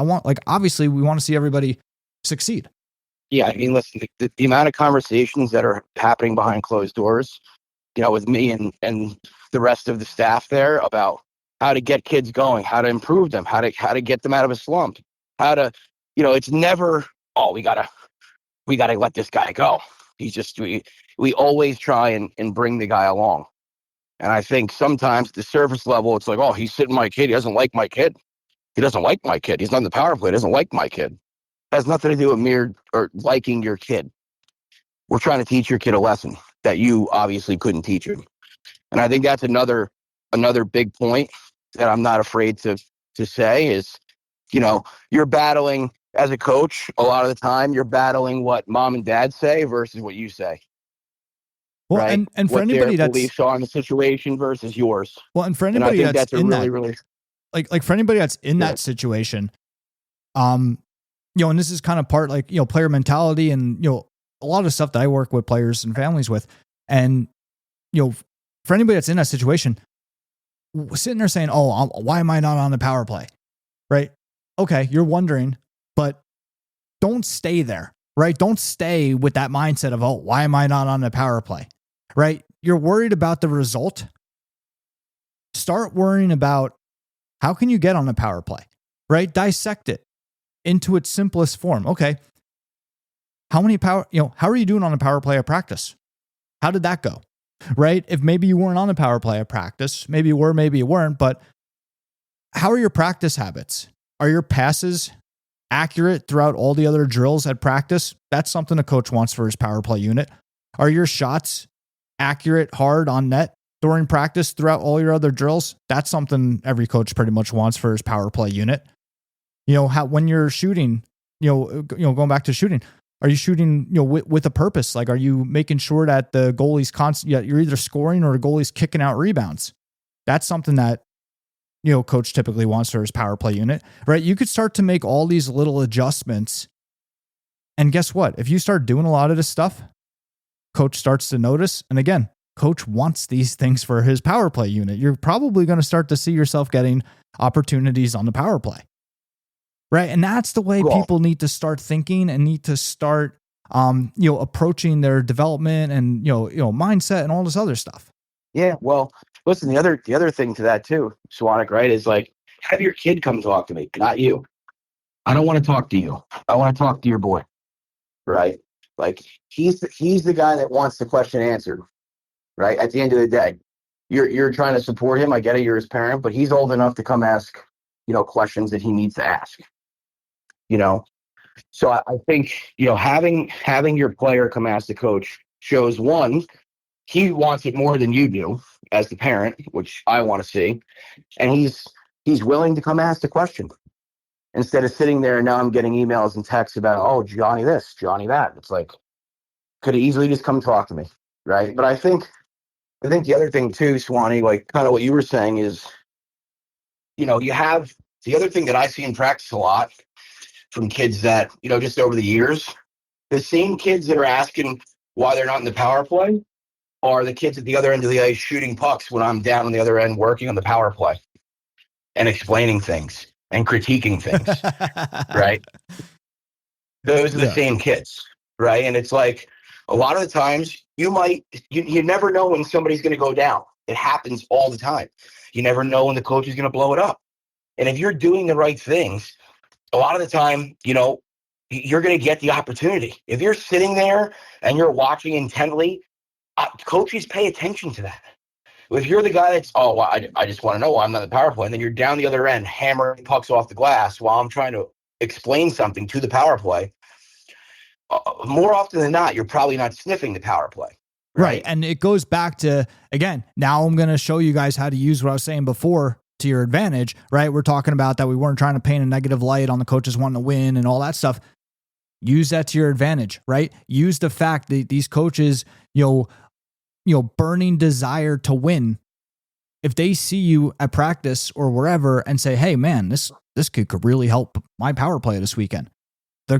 Obviously we want to see everybody succeed. Yeah. I mean, listen, the amount of conversations that are happening behind closed doors, with me and the rest of the staff there about how to get kids going, how to improve them, how to get them out of a slump, how to, it's never, we got to let this guy go. He's just, we always try and bring the guy along. And I think sometimes at the surface level, it's like, he's sitting my kid. He doesn't like my kid. He doesn't like my kid. He's not in the power play. He doesn't like my kid. It has nothing to do with mere or liking your kid. We're trying to teach your kid a lesson that you obviously couldn't teach him. And I think that's another big point that I'm not afraid to say is, you're battling as a coach. A lot of the time you're battling what mom and dad say versus what you say. Well, right? and for what anybody their that's beliefs are on the situation versus yours. Well, and for anybody that's in really, that, really, like for anybody that's in that situation, and this is kind of part player mentality and, a lot of stuff that I work with players and families with. And, for anybody that's in that situation, sitting there saying, why am I not on the power play? Right. Okay. You're wondering, but don't stay there, right? Don't stay with that mindset of, why am I not on the power play? Right. You're worried about the result. Start worrying about how can you get on the power play, right? Dissect it into its simplest form. Okay. How are you doing on the power play at practice? How did that go? Right? If maybe you weren't on the power play at practice, maybe you were, maybe you weren't, but how are your practice habits? Are your passes accurate throughout all the other drills at practice? That's something a coach wants for his power play unit. Are your shots accurate, hard on net during practice throughout all your other drills? That's something every coach pretty much wants for his power play unit. When you're shooting, going back to shooting, are you shooting, with a purpose? Like, are you making sure that the goalie's you're either scoring or the goalie's kicking out rebounds? That's something that, coach typically wants for his power play unit, right? You could start to make all these little adjustments. And guess what? If you start doing a lot of this stuff, coach starts to notice. And again, coach wants these things for his power play unit. You're probably going to start to see yourself getting opportunities on the power play. Right. And that's the way people need to start thinking and need to start, approaching their development and, mindset and all this other stuff. Yeah. Well, listen, the other thing to that too, Swanick, right, is like, have your kid come talk to me, not you. I don't want to talk to you. I want to talk to your boy. Right. Like he's the guy that wants the question answered. Right. At the end of the day, you're trying to support him. I get it. You're his parent, but he's old enough to come ask, questions that he needs to ask. So I think, having your player come ask the coach shows, one, he wants it more than you do as the parent, which I want to see. And he's willing to come ask the question instead of sitting there. And now I'm getting emails and texts about, Johnny this, Johnny that. It's like, could have easily just come talk to me. Right. But I think the other thing too, Swanee, like kind of what you were saying is, you have the other thing that I see in practice a lot from kids that, just over the years, the same kids that are asking why they're not in the power play are the kids at the other end of the ice shooting pucks when I'm down on the other end working on the power play and explaining things and critiquing things, right? Those are the same kids, right? And it's like a lot of the times you never know when somebody's going to go down. It happens all the time. You never know when the coach is going to blow it up. And if you're doing the right things, a lot of the time, you're going to get the opportunity. If you're sitting there and you're watching intently, coaches pay attention to that. If you're the guy that's, I just want to know why I'm not in the power play, and then you're down the other end hammering pucks off the glass while I'm trying to explain something to the power play, more often than not, you're probably not sniffing the power play. Right. And it goes back to, again, now I'm going to show you guys how to use what I was saying before to your advantage, right? We're talking about that we weren't trying to paint a negative light on the coaches wanting to win and all that stuff. Use that to your advantage, right? Use the fact that these coaches, burning desire to win if they see you at practice or wherever and say, hey man, this kid could really help my power play this weekend, they're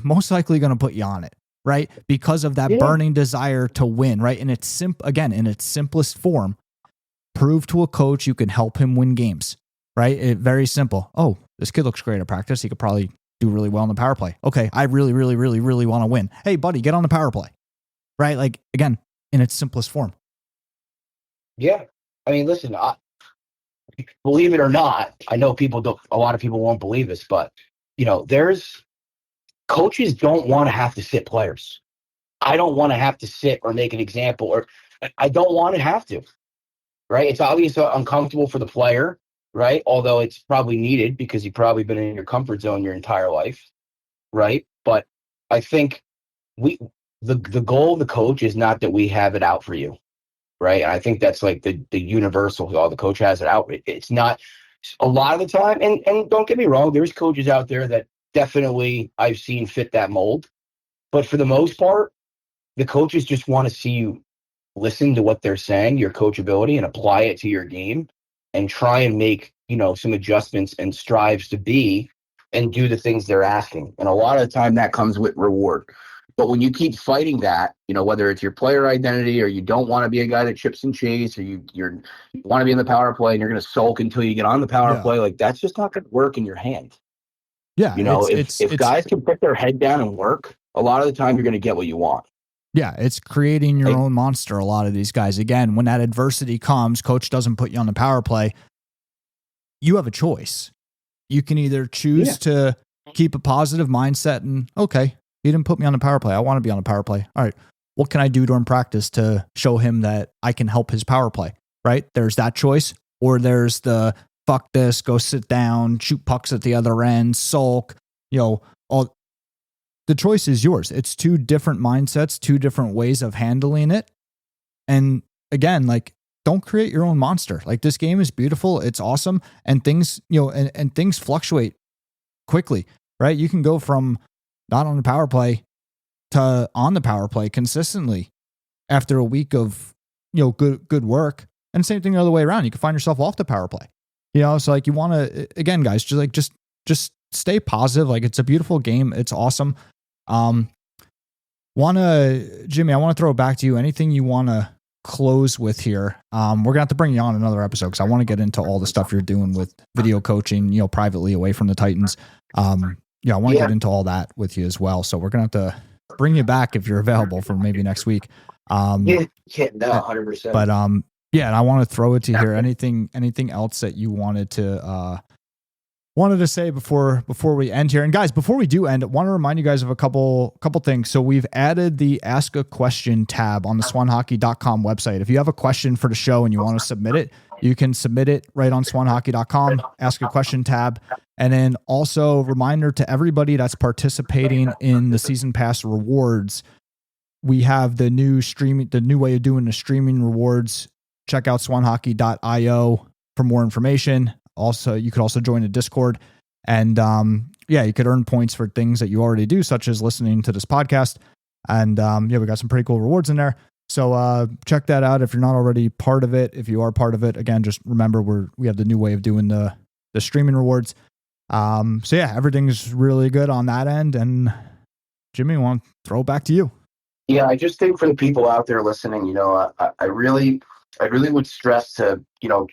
most likely going to put you on it, right? Because of that burning desire to win, right? And it's in its simplest form, prove to a coach you can help him win games, right? Very simple. Oh, this kid looks great at practice. He could probably do really well on the power play. Okay, I really, really, really, really want to win. Hey, buddy, get on the power play, right? Like, again, in its simplest form. Yeah. I mean, listen, believe it or not, I know a lot of people won't believe this, but, coaches don't want to have to sit players. I don't want to have to sit or make an example, or I don't want to have to, right? It's obviously uncomfortable for the player, right? Although it's probably needed because you've probably been in your comfort zone your entire life, right? But I think the goal of the coach is not that we have it out for you, right? And I think that's like the universal, the coach has it out. It's not a lot of the time, and don't get me wrong, there's coaches out there that definitely I've seen fit that mold. But for the most part, the coaches just want to see you listen to what they're saying, your coachability, and apply it to your game and try and make, some adjustments and strives to be and do the things they're asking. And a lot of the time that comes with reward. But when you keep fighting that, whether it's your player identity or you don't want to be a guy that chips and chase, or you want to be in the power play and you're going to sulk until you get on the power play, like that's just not going to work in your hand. Yeah. If guys can put their head down and work, a lot of the time you're going to get what you want. Yeah, it's creating your own monster, a lot of these guys. Again, when that adversity comes, coach doesn't put you on the power play, you have a choice. You can either choose to keep a positive mindset and, okay, he didn't put me on the power play. I want to be on the power play. All right, what can I do during practice to show him that I can help his power play, right? There's that choice. Or there's the, fuck this, go sit down, shoot pucks at the other end, sulk, all. The choice is yours. It's two different mindsets, two different ways of handling it. And again, like, don't create your own monster. Like, this game is beautiful. It's awesome. And things, and things fluctuate quickly, right? You can go from not on the power play to on the power play consistently after a week of, good work. And same thing the other way around. You can find yourself off the power play. So like, you want to, again, guys, just stay positive. Like, it's a beautiful game. It's awesome. Jimmy, I want to throw it back to you. Anything you want to close with here? We're gonna have to bring you on another episode because I want to get into all the stuff you're doing with video coaching, privately away from the Titans. I want to get into all that with you as well. So we're gonna have to bring you back if you're available for maybe next week. 100%. But and I want to throw it to here. Anything else that you wanted to say before we end here? And guys, before we do end, I want to remind you guys of a couple things. So we've added the Ask a Question tab on the swanhockey.com website. If you have a question for the show and you want to submit it, you can submit it right on swanhockey.com, Ask a Question tab. And then also, reminder to everybody that's participating in the season pass rewards, we have the new way of doing the streaming rewards. Check out swanhockey.io for more information. Also, you could also join the Discord, and you could earn points for things that you already do, such as listening to this podcast. And we got some pretty cool rewards in there. So check that out if you're not already part of it. If you are part of it, again, just remember we have the new way of doing the streaming rewards. Everything's really good on that end. And Jimmy, I want to throw it back to you. Yeah, I just think for the people out there listening, I really would stress to,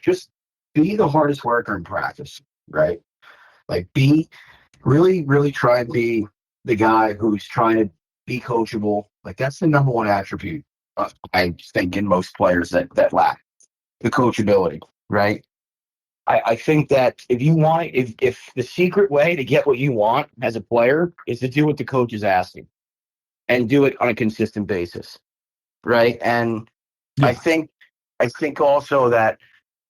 just be the hardest worker in practice, right? Like, really try and be the guy who's trying to be coachable. Like, that's the number one attribute, I think, in most players that lack the coachability, right? I think that if the secret way to get what you want as a player is to do what the coach is asking and do it on a consistent basis, right? And I think also that,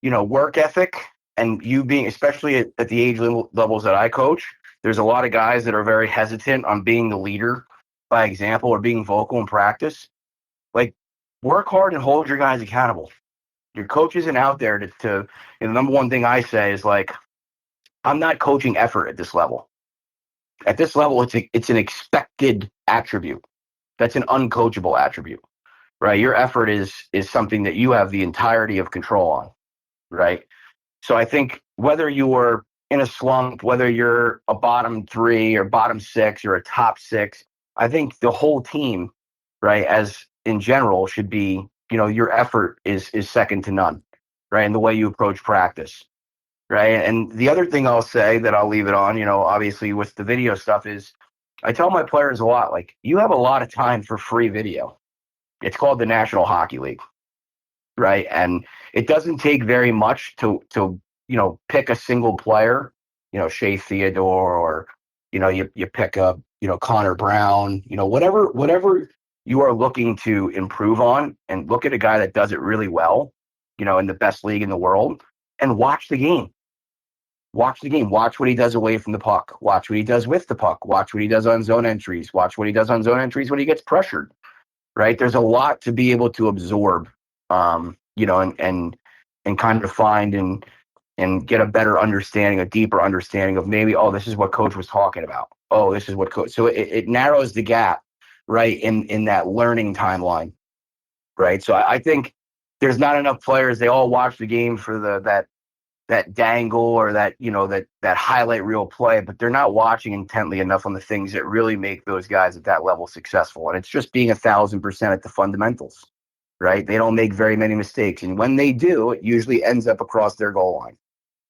work ethic, and you being, especially at the age levels that I coach, there's a lot of guys that are very hesitant on being the leader by example or being vocal in practice. Like, work hard and hold your guys accountable. Your coach isn't out there to the number one thing I say is, like, I'm not coaching effort at this level. At this level, it's an expected attribute. That's an uncoachable attribute. right? Your effort is something that you have the entirety of control on, right? So I think whether you're in a slump, whether you're a bottom 3 or bottom 6 or a top 6, I think the whole team, right, as in general, should be, your effort is second to none, right? And the way you approach practice, right? And the other thing I'll say that I'll leave it on, obviously with the video stuff is I tell my players a lot, like, you have a lot of time for free video. It's called the National Hockey League, right? And it doesn't take very much to pick a single player, Shea Theodore, or, you pick up, Connor Brown, whatever you are looking to improve on, and look at a guy that does it really well, in the best league in the world, and watch the game. Watch the game. Watch what he does away from the puck. Watch what he does with the puck. Watch what he does on zone entries. Watch what he does on zone entries when he gets pressured, right? There's a lot to be able to absorb, and kind of find and get a better understanding, a deeper understanding of maybe, oh, this is what coach was talking about. Oh, this is what coach. So it narrows the gap, right, in that learning timeline, right? So I think there's not enough players. They all watch the game for that dangle or that highlight reel play, but they're not watching intently enough on the things that really make those guys at that level successful. And it's just being 1,000% at the fundamentals, right? They don't make very many mistakes. And when they do, it usually ends up across their goal line,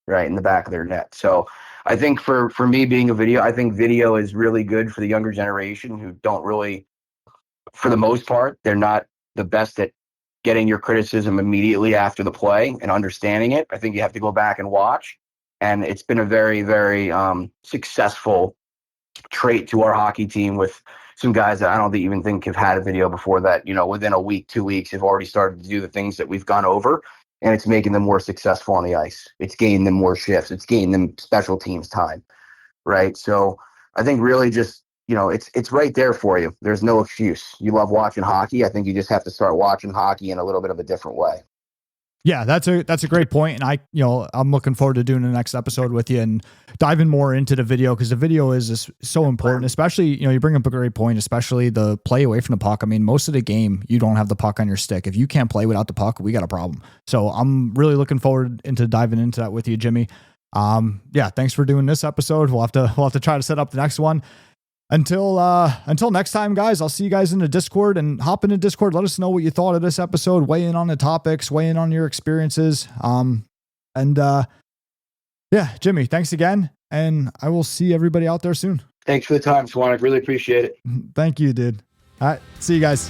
right, in the back of their net. So I think for me being I think video is really good for the younger generation who don't really, for the most part, they're not the best at getting your criticism immediately after the play and understanding it. I think you have to go back and watch. And it's been a very, very successful trait to our hockey team with some guys that I don't even think have had a video before that, within a week, 2 weeks, have already started to do the things that we've gone over. And it's making them more successful on the ice. It's gaining them more shifts. It's gaining them special teams time, right? So I think really just, it's right there for you. There's no excuse. You love watching hockey. I think you just have to start watching hockey in a little bit of a different way. Yeah, that's a great point. And I'm looking forward to doing the next episode with you and diving more into the video, because the video is so important, especially, you bring up a great point, especially the play away from the puck. I mean, most of the game, you don't have the puck on your stick. If you can't play without the puck, we got a problem. So I'm really looking forward into diving into that with you, Jimmy. Yeah, thanks for doing this episode. We'll have to try to set up the next one. Until next time, guys, I'll see you guys in the Discord, and hop into Discord. Let us know what you thought of this episode. Weigh in on the topics, weigh in on your experiences. Yeah, Jimmy, thanks again. And I will see everybody out there soon. Thanks for the time, Swanick. Really appreciate it. Thank you, dude. All right. See you guys.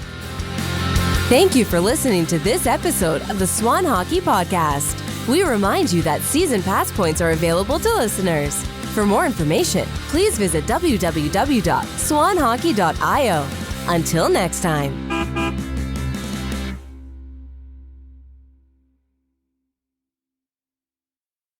Thank you for listening to this episode of the Swan Hockey Podcast. We remind you that season pass points are available to listeners. For more information, please visit www.swanhockey.io. Until next time.